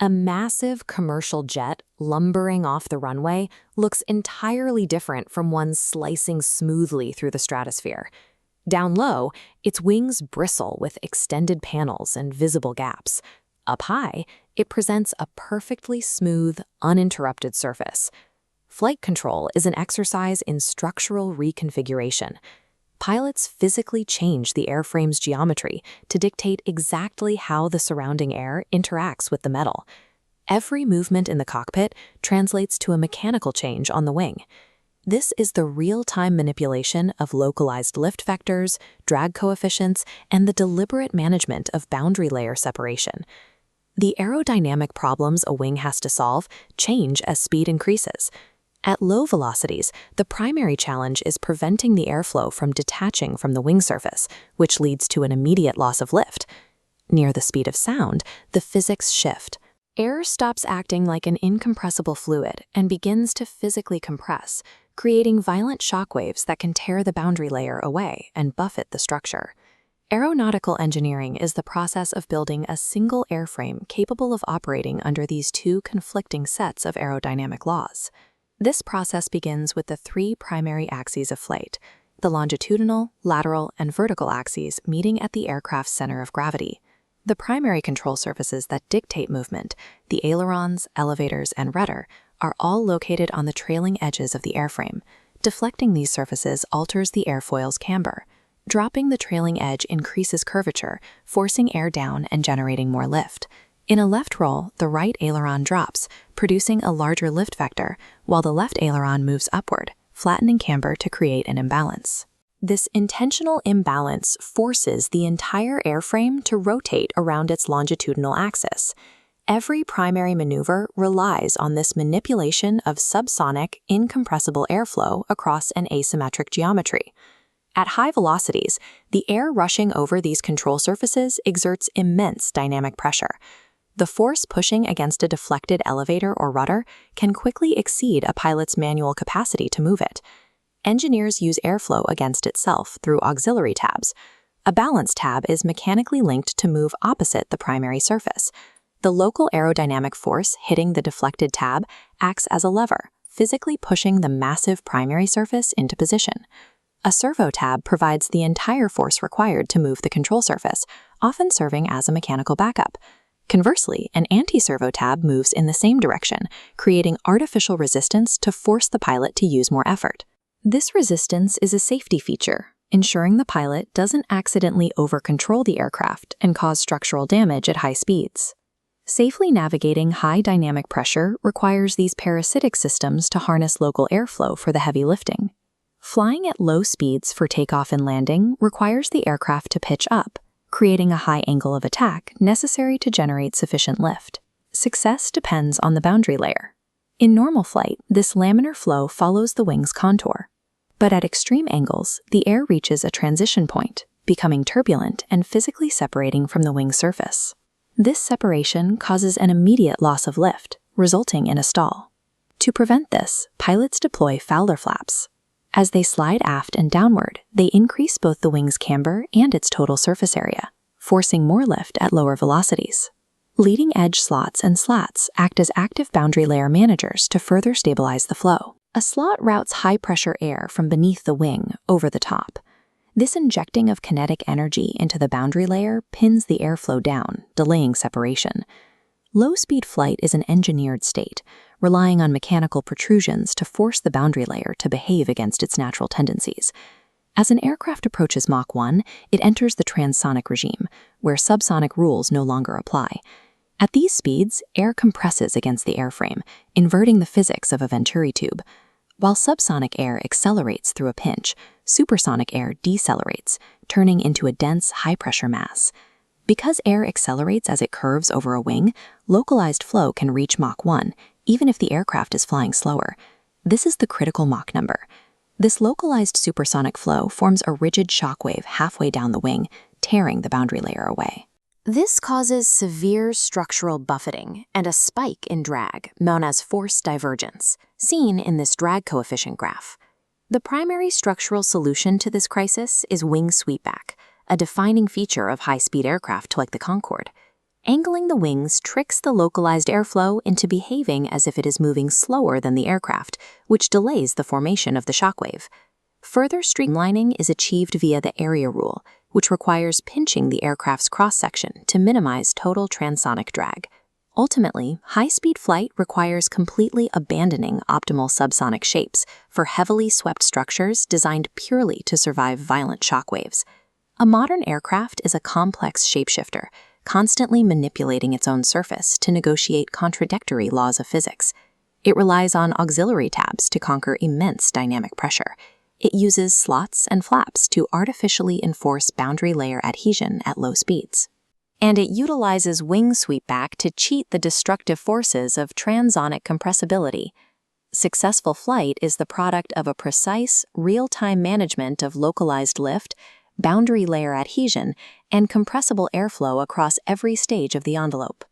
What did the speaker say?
A massive commercial jet lumbering off the runway looks entirely different from one slicing smoothly through the stratosphere. Down low, its wings bristle with extended panels and visible gaps. Up high, it presents a perfectly smooth, uninterrupted surface. Flight control is an exercise in structural reconfiguration. Pilots physically change the airframe's geometry to dictate exactly how the surrounding air interacts with the metal. Every movement in the cockpit translates to a mechanical change on the wing. This is the real-time manipulation of localized lift vectors, drag coefficients, and the deliberate management of boundary layer separation. The aerodynamic problems a wing has to solve change as speed increases. At low velocities, the primary challenge is preventing the airflow from detaching from the wing surface, which leads to an immediate loss of lift. Near the speed of sound, the physics shift. Air stops acting like an incompressible fluid and begins to physically compress, creating violent shock waves that can tear the boundary layer away and buffet the structure. Aeronautical engineering is the process of building a single airframe capable of operating under these two conflicting sets of aerodynamic laws. This process begins with the three primary axes of flight, the longitudinal, lateral, and vertical axes meeting at the aircraft's center of gravity. The primary control surfaces that dictate movement, the ailerons, elevators, and rudder, are all located on the trailing edges of the airframe. Deflecting these surfaces alters the airfoil's camber. Dropping the trailing edge increases curvature, forcing air down and generating more lift. In a left roll, the right aileron drops, producing a larger lift vector, while the left aileron moves upward, flattening camber to create an imbalance. This intentional imbalance forces the entire airframe to rotate around its longitudinal axis. Every primary maneuver relies on this manipulation of subsonic, incompressible airflow across an asymmetric geometry. At high velocities, the air rushing over these control surfaces exerts immense dynamic pressure. The force pushing against a deflected elevator or rudder can quickly exceed a pilot's manual capacity to move it. Engineers use airflow against itself through auxiliary tabs. A balance tab is mechanically linked to move opposite the primary surface. The local aerodynamic force hitting the deflected tab acts as a lever, physically pushing the massive primary surface into position. A servo tab provides the entire force required to move the control surface, often serving as a mechanical backup. Conversely, an anti-servo tab moves in the same direction, creating artificial resistance to force the pilot to use more effort. This resistance is a safety feature, ensuring the pilot doesn't accidentally over-control the aircraft and cause structural damage at high speeds. Safely navigating high dynamic pressure requires these parasitic systems to harness local airflow for the heavy lifting. Flying at low speeds for takeoff and landing requires the aircraft to pitch up, creating a high angle of attack necessary to generate sufficient lift. Success depends on the boundary layer. In normal flight, this laminar flow follows the wing's contour. But at extreme angles, the air reaches a transition point, becoming turbulent and physically separating from the wing's surface. This separation causes an immediate loss of lift, resulting in a stall. To prevent this, pilots deploy Fowler flaps. As they slide aft and downward, they increase both the wing's camber and its total surface area, forcing more lift at lower velocities. Leading-edge slots and slats act as active boundary layer managers to further stabilize the flow. A slot routes high-pressure air from beneath the wing over the top. This injecting of kinetic energy into the boundary layer pins the airflow down, delaying separation. Low-speed flight is an engineered state, relying on mechanical protrusions to force the boundary layer to behave against its natural tendencies. As an aircraft approaches Mach 1, it enters the transonic regime, where subsonic rules no longer apply. At these speeds, air compresses against the airframe, inverting the physics of a Venturi tube. While subsonic air accelerates through a pinch, supersonic air decelerates, turning into a dense, high-pressure mass. Because air accelerates as it curves over a wing, localized flow can reach Mach 1, even if the aircraft is flying slower. This is the critical Mach number. This localized supersonic flow forms a rigid shock wave halfway down the wing, tearing the boundary layer away. This causes severe structural buffeting and a spike in drag, known as force divergence, seen in this drag coefficient graph. The primary structural solution to this crisis is wing sweepback, a defining feature of high-speed aircraft like the Concorde. Angling the wings tricks the localized airflow into behaving as if it is moving slower than the aircraft, which delays the formation of the shockwave. Further streamlining is achieved via the area rule, which requires pinching the aircraft's cross-section to minimize total transonic drag. Ultimately, high-speed flight requires completely abandoning optimal subsonic shapes for heavily swept structures designed purely to survive violent shockwaves. A modern aircraft is a complex shapeshifter, constantly manipulating its own surface to negotiate contradictory laws of physics. It relies on auxiliary tabs to conquer immense dynamic pressure. It uses slots and flaps to artificially enforce boundary layer adhesion at low speeds. And it utilizes wing sweepback to cheat the destructive forces of transonic compressibility. Successful flight is the product of a precise, real-time management of localized lift, boundary layer adhesion, and compressible airflow across every stage of the envelope.